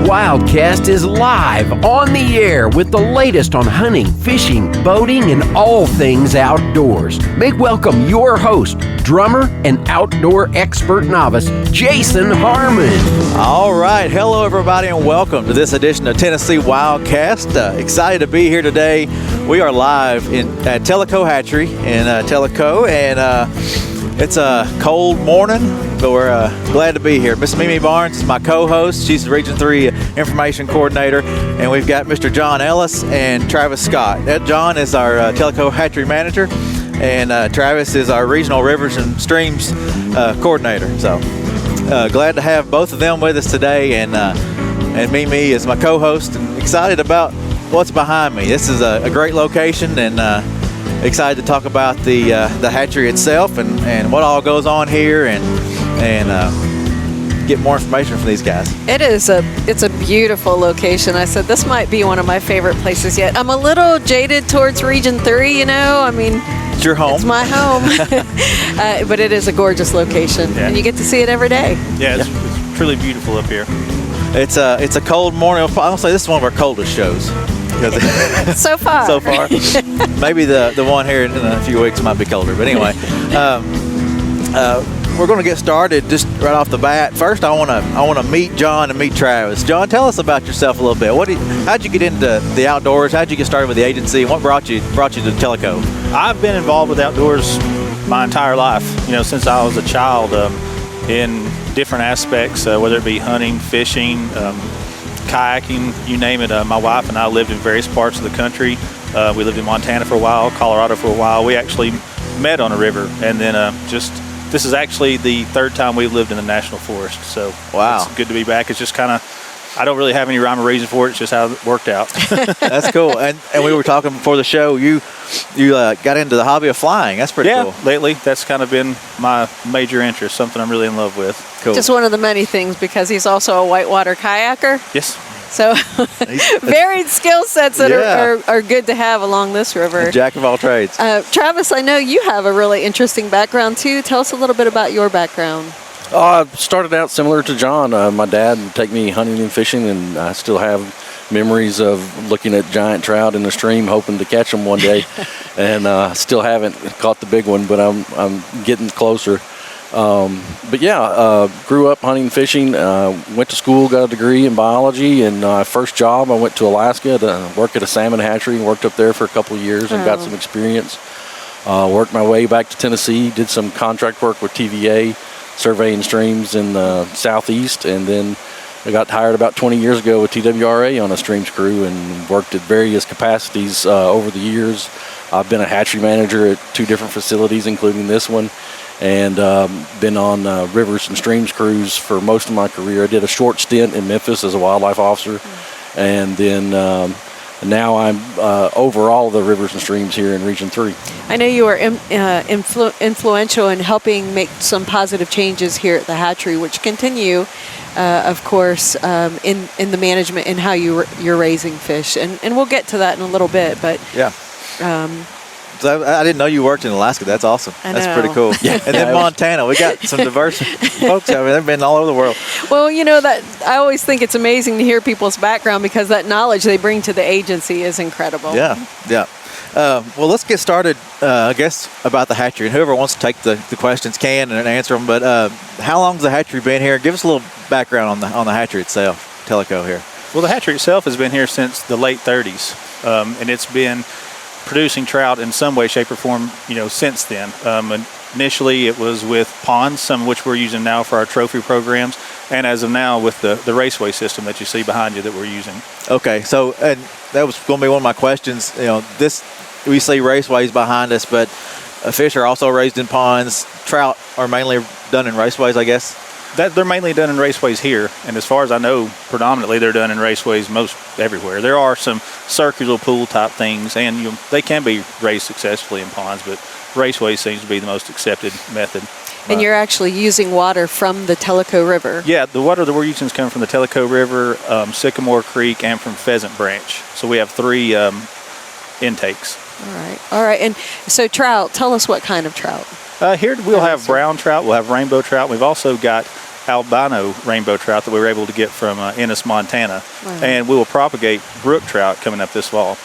WildCast is live on the air with the latest on hunting, fishing, boating, and all things outdoors. Make welcome your host, drummer and outdoor expert novice, Jason Harmon. All right. Hello, everybody, and welcome to this edition of Tennessee WildCast. Excited to be here today. We are live at Tellico Hatchery in Tellico, and it's a cold morning, but we're glad to be here. Miss Mimi Barnes is my co-host. She's the Region 3 Information Coordinator, and we've got Mr. John Ellis and Travis Scott. John is our Tellico Hatchery Manager, and Travis is our Regional Rivers and Streams Coordinator. So glad to have both of them with us today, and Mimi is my co-host, and excited about what's behind me. This is a great location, and excited to talk about the hatchery itself and what all goes on here, and get more information from these guys. It's a beautiful location. I said this might be one of my favorite places yet. I'm a little jaded towards Region 3, you know. I mean, it's your home. It's my home. But it is a gorgeous location, and you get to see it every day. Yeah, it's truly beautiful up here. It's a cold morning. I'll say this is one of our coldest shows. So far. So far. Maybe the one here in a few weeks might be colder. But anyway, we're going to get started just right off the bat. First, I want to meet John and meet Travis. John, tell us about yourself a little bit. How'd you get into the outdoors? How'd you get started with the agency? And what brought you to Tellico? I've been involved with outdoors my entire life. You know, since I was a child, in different aspects, whether it be hunting, fishing, kayaking, you name it. My wife and I lived in various parts of the country. We lived in Montana for a while, Colorado for a while. We actually met on a river, and then this is actually the third time we've lived in the national forest. So wow, it's good to be back. It's just kind of, I don't really have any rhyme or reason for it. It's just how it worked out. That's cool. And we were talking before the show. You got into the hobby of flying. That's pretty cool. Yeah, lately that's kind of been my major interest. Something I'm really in love with. Cool. Just one of the many things, because he's also a whitewater kayaker. Yes. So varied skill sets that are good to have along this river. A jack of all trades. Travis, I know you have a really interesting background too. Tell us a little bit about your background. I started out similar to John. My dad would take me hunting and fishing, and I still have memories of looking at giant trout in the stream, hoping to catch them one day. And still haven't caught the big one, but I'm getting closer. But yeah, grew up hunting and fishing, went to school, got a degree in biology, and first job I went to Alaska to work at a salmon hatchery, and worked up there for a couple of years and got some experience. Worked my way back to Tennessee, did some contract work with TVA, surveying streams in the southeast, and then I got hired about 20 years ago with TWRA on a streams crew and worked at various capacities over the years. I've been a hatchery manager at 2 different facilities, including this one, and been on rivers and streams crews for most of my career. I did a short stint in Memphis as a wildlife officer, and then now I'm over all the rivers and streams here in Region 3. I know you are influential in helping make some positive changes here at the hatchery, which continue, of course, in the management and how you're raising fish. And we'll get to that in a little bit. But yeah. So I didn't know you worked in Alaska. That's awesome. That's pretty cool. Yeah. And then Montana, we got some diverse folks. I mean, they've been all over the world. Well, you know, that I always think it's amazing to hear people's background, because that knowledge they bring to the agency is incredible. Yeah. Well, let's get started, I guess, about the hatchery. And whoever wants to take the questions can and answer them. But how long has the hatchery been here? Give us a little background on the hatchery itself, Tellico here. Well, the hatchery itself has been here since the late 30s, and it's been producing trout in some way, shape, or form, you know, since then. Initially, it was with ponds, some of which we're using now for our trophy programs, and as of now, with the raceway system that you see behind you that we're using. Okay, so and that was going to be one of my questions. You know, we see raceways behind us, but fish are also raised in ponds. Trout are mainly done in raceways, I guess. They're mainly done in raceways here, and as far as I know, predominantly they're done in raceways most everywhere. There are some circular pool type things, and they can be raised successfully in ponds, but raceways seems to be the most accepted method. And you're actually using water from the Tellico River. Yeah, the water that we're using is coming from the Tellico River, Sycamore Creek, and from Pheasant Branch. So we have 3 intakes. All right. And so trout, tell us what kind of trout. Here we'll have brown trout, we'll have rainbow trout. We've also got albino rainbow trout that we were able to get from Ennis, Montana. Wow. And we will propagate brook trout coming up this fall.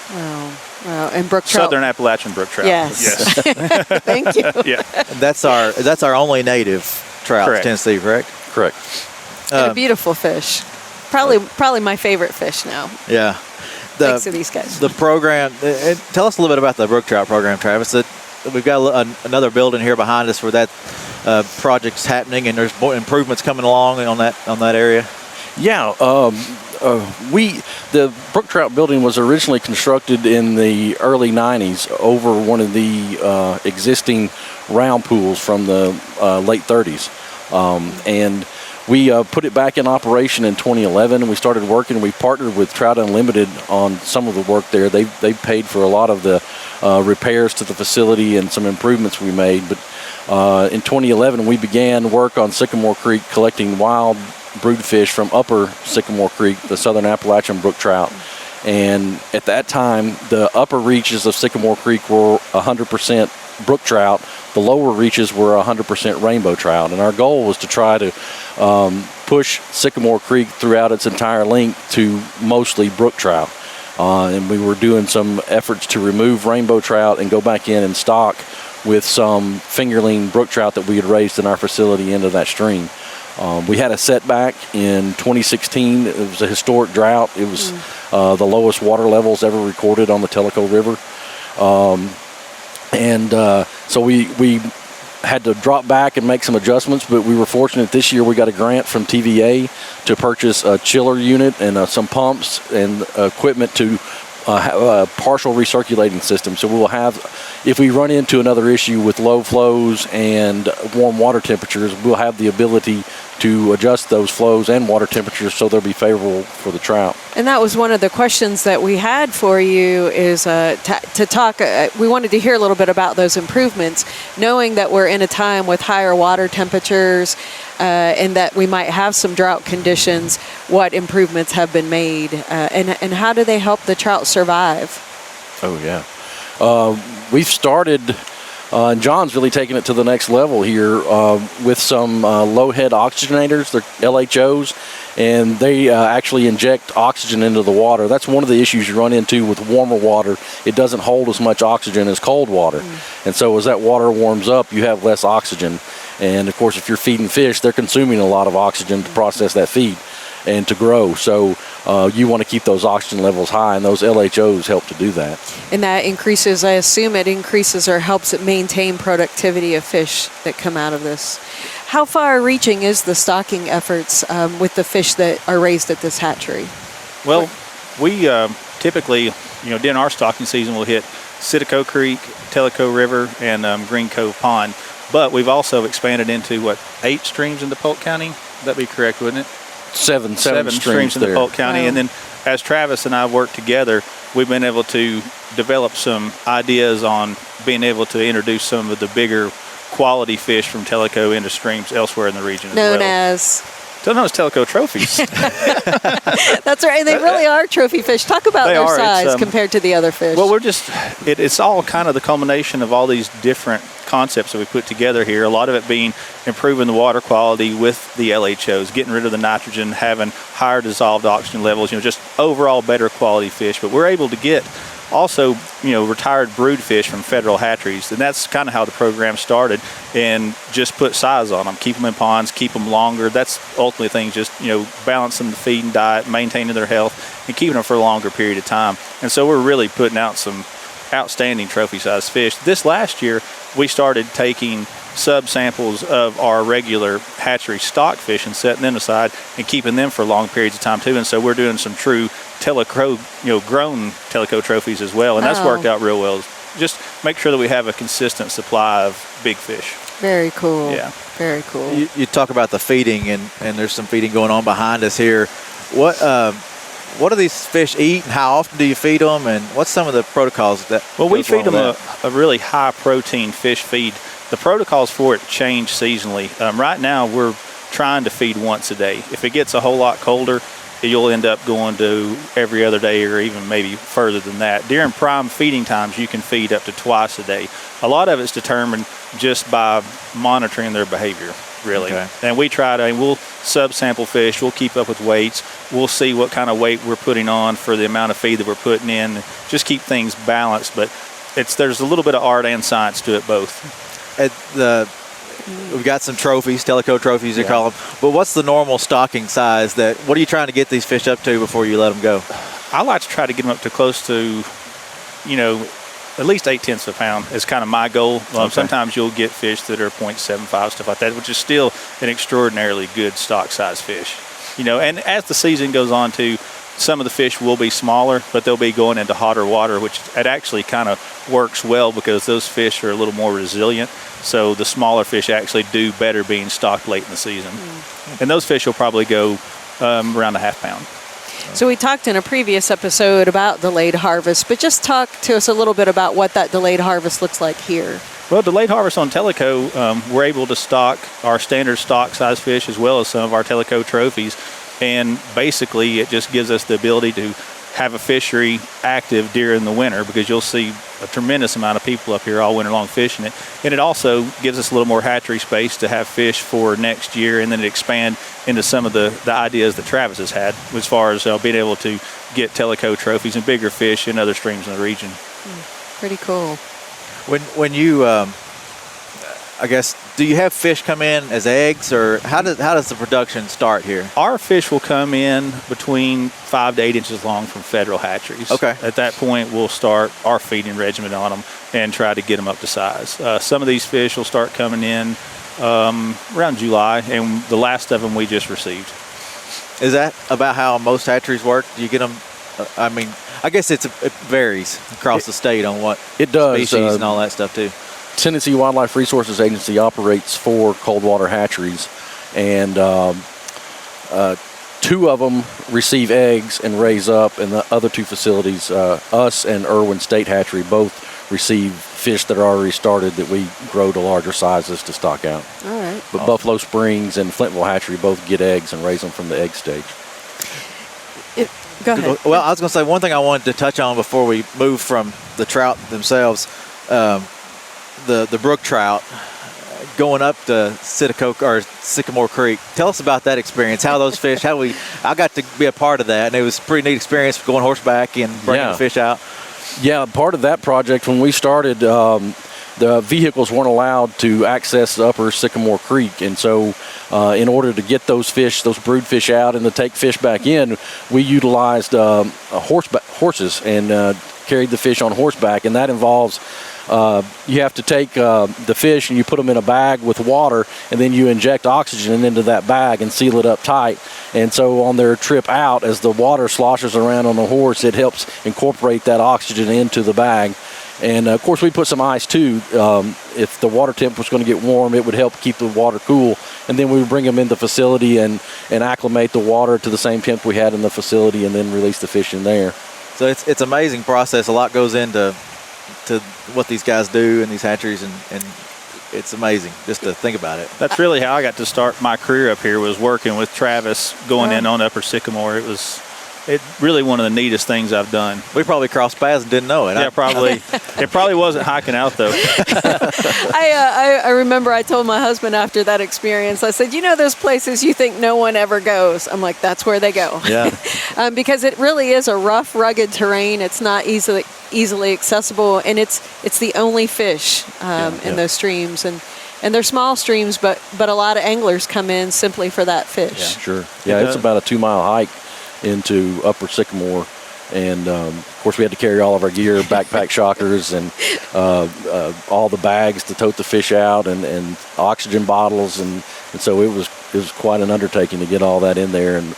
Wow, and brook trout. Southern Appalachian brook trout. Yes. Thank you. Yeah. That's our only native trout, Correct. Tennessee, correct? Correct. And a beautiful fish. Probably my favorite fish now. Yeah. Thanks to these guys. The program. Tell us a little bit about the brook trout program, Travis. We've got another building here behind us where that project's happening, and there's more improvements coming along on that area. Yeah, the brook trout building was originally constructed in the early 90s over one of the existing round pools from the late 30s. And we put it back in operation in 2011, and we started working. We partnered with Trout Unlimited on some of the work there. They paid for a lot of the repairs to the facility and some improvements we made. But in 2011, we began work on Sycamore Creek collecting wild brood fish from upper Sycamore Creek, the Southern Appalachian brook trout. And at that time, the upper reaches of Sycamore Creek were 100% brook trout. The lower reaches were 100% rainbow trout. And our goal was to try to push Sycamore Creek throughout its entire length to mostly brook trout. And we were doing some efforts to remove rainbow trout and go back in and stock with some fingerling brook trout that we had raised in our facility into that stream. We had a setback in 2016. It was a historic drought. It was the lowest water levels ever recorded on the Tellico River. So we had to drop back and make some adjustments, but we were fortunate this year we got a grant from TVA to purchase a chiller unit and some pumps and equipment to have a partial recirculating system. So we will have, if we run into another issue with low flows and warm water temperatures, we'll have the ability to adjust those flows and water temperatures so they'll be favorable for the trout. And that was one of the questions that we had for you is to talk, we wanted to hear a little bit about those improvements, knowing that we're in a time with higher water temperatures and that we might have some drought conditions, what improvements have been made and how do they help the trout survive? Oh, yeah. We've started... and John's really taking it to the next level here with some low head oxygenators, they're LHOs, and they actually inject oxygen into the water. That's one of the issues you run into with warmer water. It doesn't hold as much oxygen as cold water. And so as that water warms up, you have less oxygen. And of course, if you're feeding fish, they're consuming a lot of oxygen to process that feed and to grow. So you want to keep those oxygen levels high, and those LHOs help to do that. And that increases, I assume it increases or helps it maintain productivity of fish that come out of this. How far reaching is the stocking efforts with the fish that are raised at this hatchery? Well, we typically, during our stocking season, we'll hit Tellico Creek, Tellico River, and Green Cove Pond. But we've also expanded into, 8 streams into Polk County? That'd be correct, wouldn't it? Seven streams in the Polk County. Wow. And then as Travis and I work together, we've been able to develop some ideas on being able to introduce some of the bigger quality fish from Tellico into streams elsewhere in the region Known as Tellico trophies. That's right. They really are trophy fish. Talk about their size compared to the other fish. Well, it's all kind of the culmination of all these different concepts that we put together here. A lot of it being improving the water quality with the LHOs, getting rid of the nitrogen, having higher dissolved oxygen levels, just overall better quality fish. But we're able to get also, retired brood fish from federal hatcheries, and that's kind of how the program started, and just put size on them, keep them in ponds, keep them longer. That's ultimately things, just, balancing the feed and diet, maintaining their health, and keeping them for a longer period of time. And so we're really putting out some outstanding trophy-sized fish. This last year, we started taking sub-samples of our regular hatchery stock fish and setting them aside and keeping them for long periods of time too. And so we're doing some true Tellico, grown Tellico trophies as well, and that's worked out real well. Just make sure that we have a consistent supply of big fish. Very cool. Yeah. Very cool. You talk about the feeding, and there's some feeding going on behind us here. What do these fish eat, and how often do you feed them, and what's some of the protocols that? Well, we feed them a really high protein fish feed. The protocols for it change seasonally. Right now, we're trying to feed once a day. If it gets a whole lot colder, you'll end up going to every other day or even maybe further than that. During prime feeding times, you can feed up to twice a day. A lot of it's determined just by monitoring their behavior. really. Okay. And we try to, we'll sub-sample fish. We'll keep up with weights. We'll see what kind of weight we're putting on for the amount of feed that we're putting in. Just keep things balanced. But there's a little bit of art and science to it both. We've got some trophies, Tellico trophies, you call them. But what's the normal stocking size? What are you trying to get these fish up to before you let them go? I like to try to get them up to close to, at least 0.8 of a pound is kind of my goal. Sometimes you'll get fish that are 0.75, stuff like that, which is still an extraordinarily good stock size fish. And as the season goes on too, some of the fish will be smaller, but they'll be going into hotter water, which it actually kind of works well because those fish are a little more resilient. So the smaller fish actually do better being stocked late in the season. And those fish will probably go around a half pound. So we talked in a previous episode about delayed harvest, but just talk to us a little bit about what that delayed harvest looks like here. Well, delayed harvest on Tellico, we're able to stock our standard stock size fish as well as some of our Tellico trophies. And basically it just gives us the ability to have a fishery active during the winter, because you'll see a tremendous amount of people up here all winter long fishing it. And it also gives us a little more hatchery space to have fish for next year, and then it expand into some of the ideas that Travis has had as far as being able to get Tellico trophies and bigger fish in other streams in the region. Pretty cool. When you, I guess, do you have fish come in as eggs, or how does the production start here? Our fish will come in between 5 to 8 inches long from federal hatcheries. Okay. At that point, we'll start our feeding regimen on them and try to get them up to size. Some of these fish will start coming in around July, and the last of them we just received. Is that about how most hatcheries work? Do you get them? I guess it varies across the state on what it does, species and all that stuff too. Tennessee Wildlife Resources Agency operates 4 cold water hatcheries, and 2 of them receive eggs and raise up, and the other 2 facilities, us and Irwin State Hatchery, both receive fish that are already started that we grow to larger sizes to stock out. All right. But Buffalo Springs and Flintville Hatchery both get eggs and raise them from the egg stage. Go ahead. Well, I was going to say one thing I wanted to touch on before we move from the trout themselves. The brook trout going up to Sycamore Creek. Tell us about that experience. How those fish? I got to be a part of that, and it was a pretty neat experience going horseback and bringing the fish out. Yeah, part of that project when we started, the vehicles weren't allowed to access the upper Sycamore Creek, and so in order to get those brood fish out and to take fish back in, we utilized horses and carried the fish on horseback, and that involves you have to take the fish and you put them in a bag with water, and then you inject oxygen into that bag and seal it up tight. And so on their trip out, as the water sloshes around on the horse, it helps incorporate that oxygen into the bag. And of course we put some ice too. If the water temp was going to get warm, it would help keep the water cool. And then we would bring them in the facility and acclimate the water to the same temp we had in the facility, and then release the fish in there. So it's an amazing process. A lot goes into what these guys do in these hatcheries, and it's amazing just to think about it. That's really how I got to start my career up here, was working with Travis, going in on Upper Sycamore. It really one of the neatest things I've done. We probably crossed paths and didn't know it. Yeah, probably. It probably wasn't hiking out though. I remember I told my husband after that experience, I said, those places you think no one ever goes. I'm like, that's where they go. Yeah. Because it really is a rough, rugged terrain. It's not easily accessible, and it's the only fish in those streams, and they're small streams, but a lot of anglers come in simply for that fish. Yeah, sure. Yeah, it's about a 2-mile hike into Upper Sycamore, and of course we had to carry all of our gear, backpack shockers, and all the bags to tote the fish out, and oxygen bottles, and so it was quite an undertaking to get all that in there and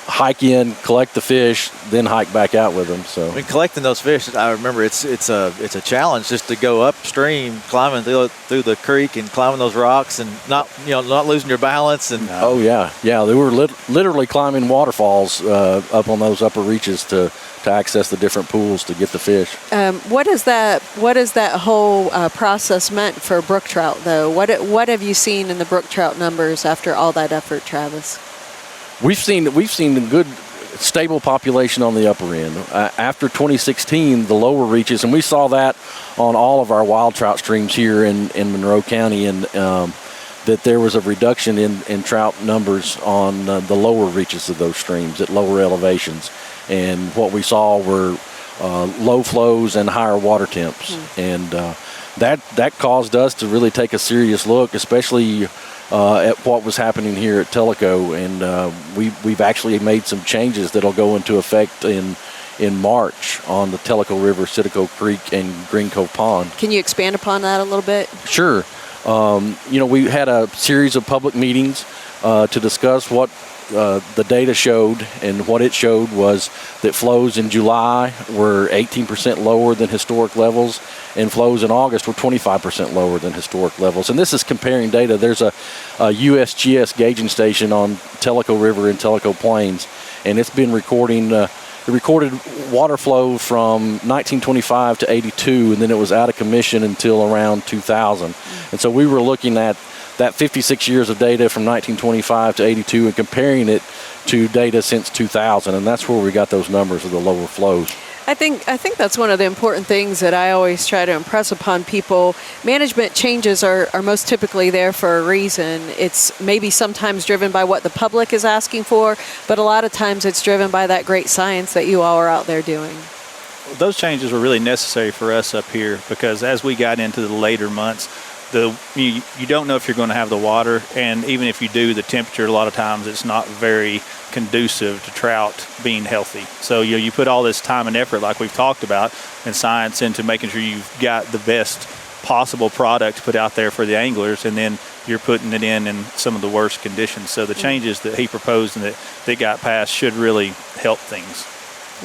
hike in, collect the fish, then hike back out with them. So collecting those fish, I remember it's a challenge just to go upstream, climbing through the creek and climbing those rocks, and not losing your balance. And oh yeah, they were literally climbing waterfalls up on those upper reaches to access the different pools to get the fish. What is that whole process meant for brook trout, though? What have you seen in the brook trout numbers after all that effort, Travis? We've seen a good stable population on the upper end. After 2016, the lower reaches, and we saw that on all of our wild trout streams here in Monroe County, and that there was a reduction in trout numbers on the lower reaches of those streams at lower elevations. And what we saw were low flows and higher water temps. And that caused us to really take a serious look, especially at what was happening here at Tellico. And we've actually made some changes that'll go into effect in March on the Tellico River, Citico Creek, and Green Cove Pond. Can you expand upon that a little bit? Sure. We had a series of public meetings to discuss what the data showed, and what it showed was that flows in July were 18% lower than historic levels, and flows in August were 25% lower than historic levels. And this is comparing data. There's a USGS gauging station on Tellico River and Tellico Plains, and it's been recording. It recorded water flow from 1925 to 82, and then it was out of commission until around 2000. And so we were looking at that 56 years of data from 1925 to 82 and comparing it to data since 2000, and that's where we got those numbers of the lower flows. I think that's one of the important things that I always try to impress upon people. Management changes are most typically there for a reason. It's maybe sometimes driven by what the public is asking for, but a lot of times it's driven by that great science that you all are out there doing. Those changes were really necessary for us up here, because as we got into the later months, you don't know if you're going to have the water, and even if you do, the temperature a lot of times it's not very conducive to trout being healthy. So you put all this time and effort, like we've talked about, and science into making sure you've got the best possible product to put out there for the anglers, and then you're putting it in some of the worst conditions. So the changes that he proposed and that got passed should really help things.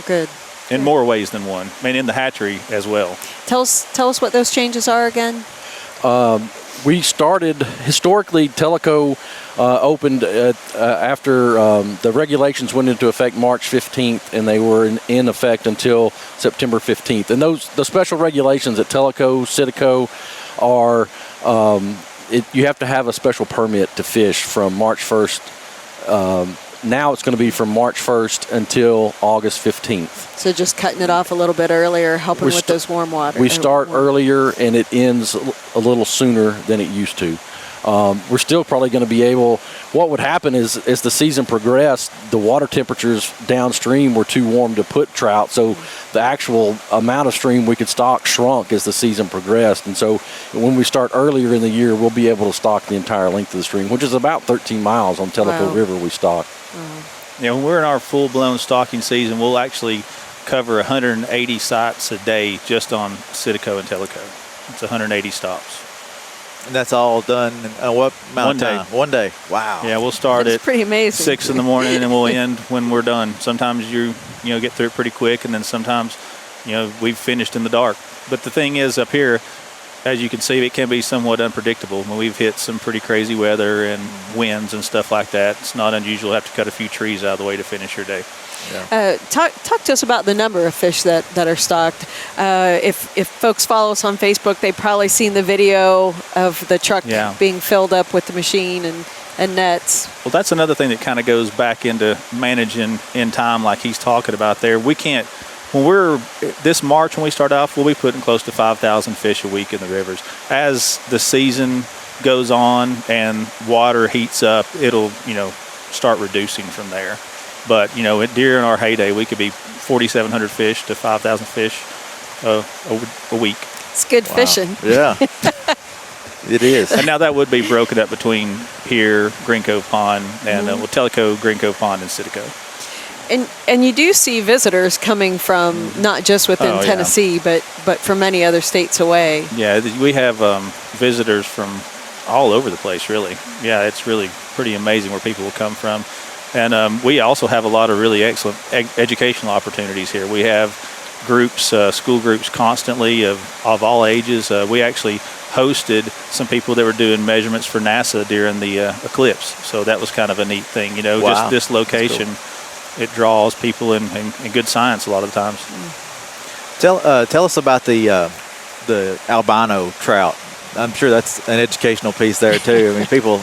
Good. In more ways than one. I mean, in the hatchery as well. Tell us what those changes are again. We started, historically, Tellico opened after the regulations went into effect March 15th, and they were in effect until September 15th. And the special regulations at Tellico, Citico are, you have to have a special permit to fish from March 1st. Now it's going to be from March 1st until August 15th. So just cutting it off a little bit earlier, helping with those warm water. We start earlier, and it ends a little sooner than it used to. We're still probably going to be able, what would happen is as the season progressed, the water temperatures downstream were too warm to put trout, so the actual amount of stream we could stock shrunk as the season progressed. And so when we start earlier in the year, we'll be able to stock the entire length of the stream, which is about 13 miles on Tellico River we stock. When we're in our full-blown stocking season, we'll actually cover 180 sites a day just on Citico and Tellico. It's 180 stops. And that's all done in what amount of time? One day. Wow. Yeah, we'll start That's at pretty amazing. 6 in the morning, and we'll end when we're done. Sometimes you get through it pretty quick, and then sometimes we've finished in the dark. But the thing is, up here, as you can see, it can be somewhat unpredictable. When we've hit some pretty crazy weather and winds and stuff like that, it's not unusual to have to cut a few trees out of the way to finish your day. Yeah. Talk to us about the number of fish that are stocked. If folks follow us on Facebook, they've probably seen the video of the truck being filled up with the machine and nets. Well, that's another thing that kind of goes back into managing in time, like he's talking about there. We can't, this March when we start off, we'll be putting close to 5,000 fish a week in the rivers. As the season goes on and water heats up, it'll start reducing from there. But during our heyday, we could be 4,700 fish to 5,000 fish a week. It's good fishing. Yeah, it is. And now that would be broken up between here, Green Cove Pond, and Tellico, Green Cove Pond, and Citico. And you do see visitors coming from not just within Tennessee, but from many other states away. Yeah, we have visitors from all over the place, really. Yeah, it's really pretty amazing where people will come from. And we also have a lot of really excellent educational opportunities here. We have groups, school groups constantly of all ages. We actually hosted some people that were doing measurements for NASA during the eclipse. So that was kind of a neat thing. Just this location, it draws people in good science a lot of the times. Tell us about the albino trout. I'm sure that's an educational piece there too. I mean, people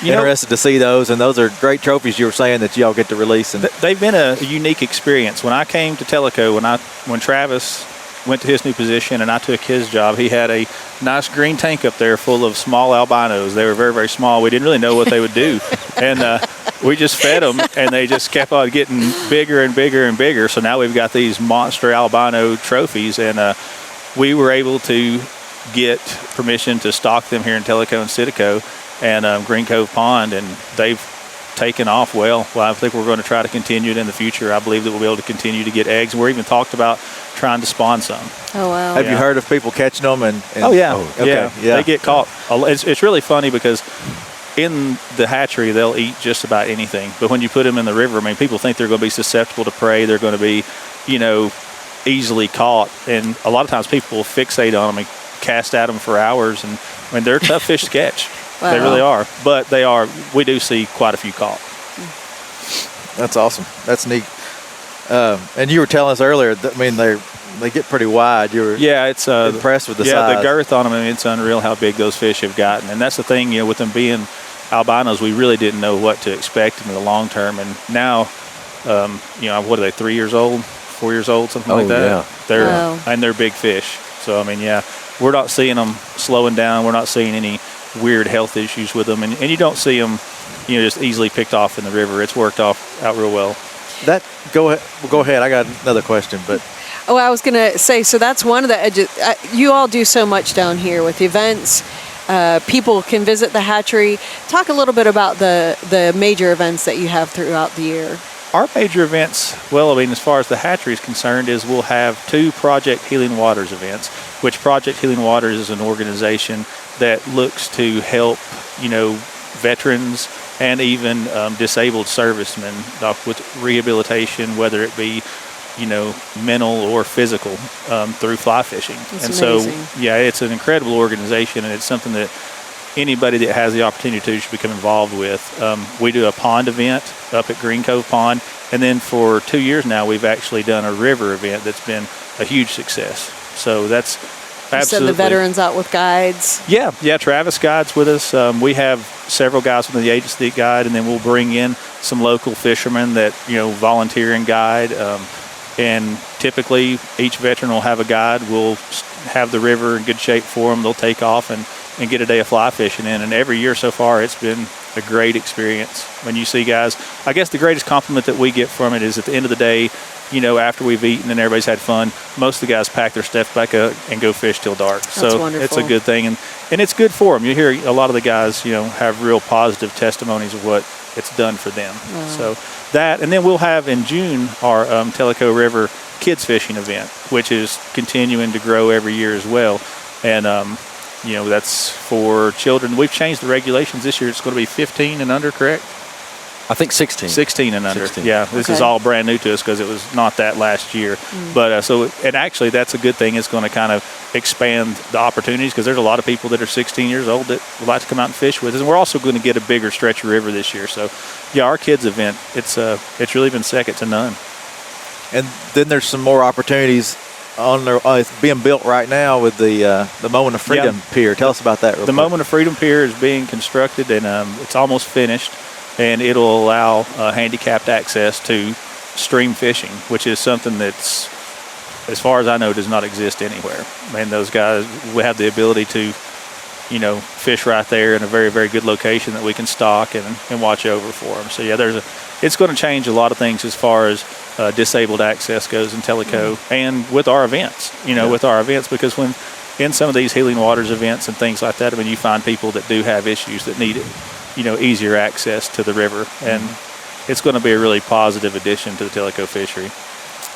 interested to see those, and those are great trophies you were saying that y'all get to release. And they've been a unique experience. When I came to Tellico, when Travis went to his new position and I took his job, he had a nice green tank up there full of small albinos. They were very, very small. We didn't really know what they would do. And we just fed them, and they just kept on getting bigger and bigger and bigger. So now we've got these monster albino trophies, and we were able to get permission to stock them here in Tellico and Sitico and Green Cove Pond, and they've taken off well. I think we're going to try to continue it in the future. I believe that we'll be able to continue to get eggs. We're even talked about trying to spawn some. Oh, wow. Have you heard of people catching them? Oh, yeah. Okay. Yeah. They get caught. It's really funny because in the hatchery, they'll eat just about anything. But when you put them in the river, I mean, people think they're going to be susceptible to prey. They're going to be, easily caught. And a lot of times people will fixate on them and cast at them for hours. And I mean, they're tough fish to catch. Wow. They really are. But we do see quite a few caught. That's awesome. That's neat. And you were telling us earlier that, I mean, they get pretty wide. You were it's impressed with the size. Yeah, the girth on them, I mean, it's unreal how big those fish have gotten. And that's the thing, with them being albinos, we really didn't know what to expect in the long term. And now, what are they, 3 years old, 4 years old, something like that? Yeah. They're big fish. So, I mean, we're not seeing them slowing down. We're not seeing any weird health issues with them. And you don't see them, just easily picked off in the river. It's worked out real well. Go ahead. I got another question, but. Oh, I was going to say, so that's one of the edges. You all do so much down here with events. People can visit the hatchery. Talk a little bit about the major events that you have throughout the year. Our major events, well, I mean, as far as the hatchery is concerned, is we'll have 2 Project Healing Waters events, which Project Healing Waters is an organization that looks to help, veterans and even disabled servicemen with rehabilitation, whether it be, mental or physical, through fly fishing. That's and amazing. So, it's an incredible organization, and it's something that anybody that has the opportunity to should become involved with. We do a pond event up at Green Cove Pond, and then for 2 years now, we've actually done a river event that's been a huge success. So that's absolutely. You send the veterans out with guides. Yeah, Travis guides with us. We have several guys from the agency that guide, and then we'll bring in some local fishermen that volunteer and guide. And typically, each veteran will have a guide. We'll have the river in good shape for them. They'll take off and get a day of fly fishing in. And every year so far, it's been a great experience. When you see guys, I guess the greatest compliment that we get from it is at the end of the day, after we've eaten and everybody's had fun, most of the guys pack their stuff back up and go fish till dark. That's wonderful. It's a good thing. And it's good for them. You hear a lot of the guys, have real positive testimonies of what it's done for them. Wow. So that, and then we'll have in June our Tellico River kids fishing event, which is continuing to grow every year as well. And, that's for children. We've changed the regulations this year. It's going to be 15 and under, correct? I think 16. 16 and under. 16. Yeah, this is all brand new to us because it was not that last year. But and actually that's a good thing. It's going to kind of expand the opportunities because there's a lot of people that are 16 years old that would like to come out and fish with us. And we're also going to get a bigger stretch of river this year. So, our kids event, it's really been second to none. And then there's some more opportunities on there. It's being built right now with the Moment of Freedom Pier. Tell us about that real quick. Moment of Freedom Pier is being constructed, and it's almost finished. And it'll allow handicapped access to stream fishing, which is something that's, as far as I know, does not exist anywhere. Man, those guys will have the ability to, fish right there in a very, very good location that we can stock and watch over for them. So, it's going to change a lot of things as far as disabled access goes in Tellico and with our events, because when in some of these Healing Waters events and things like that, I mean, you find people that do have issues that need it. Easier access to the river, and it's going to be a really positive addition to the Tellico fishery.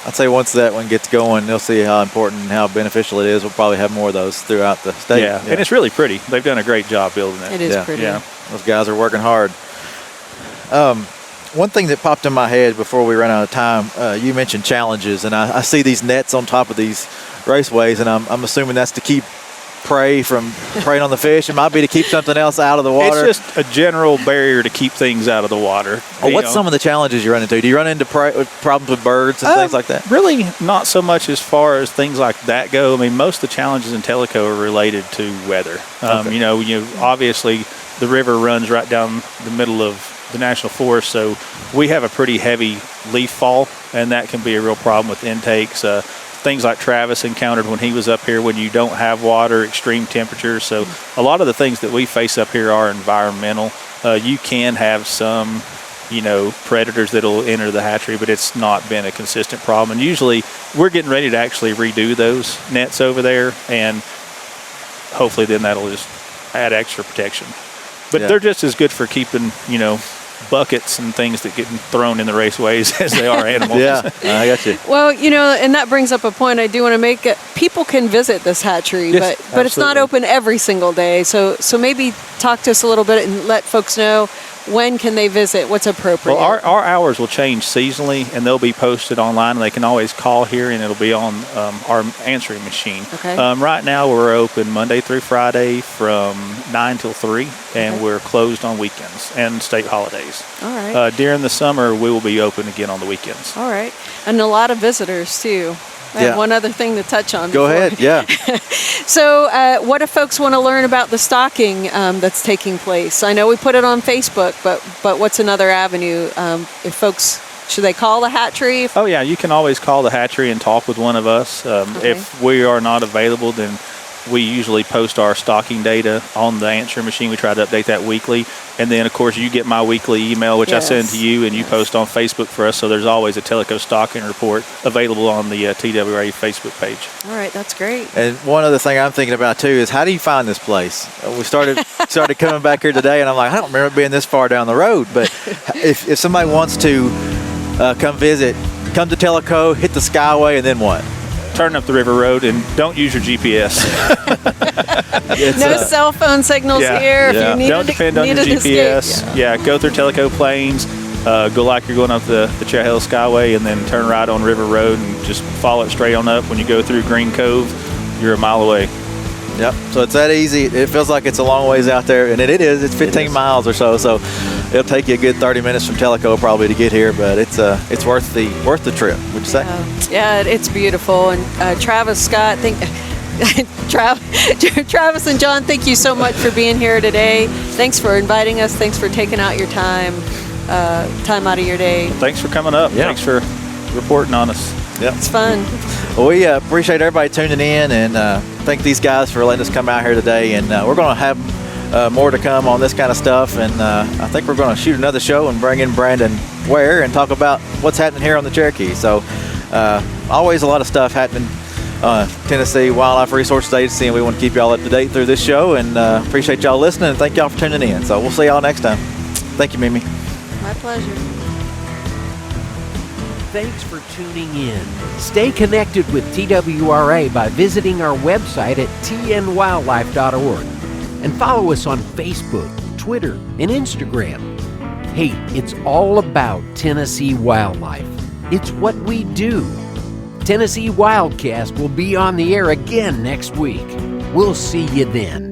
I'd say once that one gets going, they'll see how important and how beneficial it is. We'll probably have more of those throughout the state. Yeah, and it's really pretty. They've done a great job building it. It is pretty. Yeah, those guys are working hard. One thing that popped in my head before we ran out of time, you mentioned challenges, and I see these nets on top of these raceways, and I'm assuming that's to keep prey from preying on the fish. It might be to keep something else out of the water. It's just a general barrier to keep things out of the water. What's some of the challenges you run into? Do you run into problems with birds and things like that? Really not so much as far as things like that go. I mean, most of the challenges in Tellico are related to weather. Obviously the river runs right down the middle of the national forest, so we have a pretty heavy leaf fall, and that can be a real problem with intakes. things like Travis encountered when he was up here, when you don't have water, extreme temperatures. So a lot of the things that we face up here are environmental. You can have some, predators that'll enter the hatchery, but it's not been a consistent problem. And usually we're getting ready to actually redo those nets over there, and hopefully then that'll just add extra protection. But they're just as good for keeping, buckets and things that getting thrown in the raceways as they are animals. Yeah, I got you. Well, and that brings up a point I do want to make. People can visit this hatchery, Yes, but it's not absolutely. open every single day. So maybe talk to us a little bit and let folks know, when can they visit? What's appropriate? Well, our hours will change seasonally, and they'll be posted online. And they can always call here, and it'll be on our answering machine. Okay. Right now, we're open Monday through Friday from 9 till 3, and we're closed on weekends and state holidays. All right. During the summer, we will be open again on the weekends. All right. And a lot of visitors, too. I have one other thing to touch on. Go before. ahead. Yeah. So what if folks want to learn about the stocking that's taking place? I know we put it on Facebook, but what's another avenue? If folks, should they call the hatchery? Oh, yeah. You can always call the hatchery and talk with one of us. If we are not available, then we usually post our stocking data on the answer machine. We try to update that weekly. And then, of course, you get my weekly email, which I send to you, and you post on Facebook for us. So there's always a Tellico stocking report available on the TWA Facebook page. All right, that's great. And one other thing I'm thinking about, too, is how do you find this place? We started coming back here today, and I'm like, I don't remember being this far down the road. But if somebody wants to come visit, come to Tellico, hit the Skyway, and then what? Turn up the river road and don't use your GPS. No cell phone signals here. If you need Don't depend on your GPS. Go through Tellico Plains. Go like you're going up the Cherry Hill Skyway, and then turn right on River Road and just follow it straight on up. When you go through Green Cove, you're a mile away. Yep. So it's that easy. It feels like it's a long ways out there, and it is. It's 15 miles or so. So it'll take you a good 30 minutes from Tellico probably to get here, but it's worth the trip. Would you say? Yeah, it's beautiful. And Travis, Scott, Travis and John, thank you so much for being here today. Thanks for inviting us. Thanks for taking out your time out of your day. Thanks for coming up. Yeah. Thanks for reporting on us. Yep. It's fun. Well, we appreciate everybody tuning in, and thank these guys for letting us come out here today. And we're going to have more to come on this kind of stuff. And I think we're going to shoot another show and bring in Brandon Ware and talk about what's happening here on the Cherokee. So always a lot of stuff happening. Tennessee Wildlife Resources Agency, and we want to keep y'all up to date through this show. And appreciate y'all listening, and thank y'all for tuning in. So we'll see y'all next time. Thank you, Mimi. My pleasure. Thanks for tuning in. Stay connected with TWRA by visiting our website at tnwildlife.org and follow us on Facebook, Twitter, and Instagram. Hey, it's all about Tennessee wildlife. It's what we do. Tennessee WildCast will be on the air again next week. We'll see you then.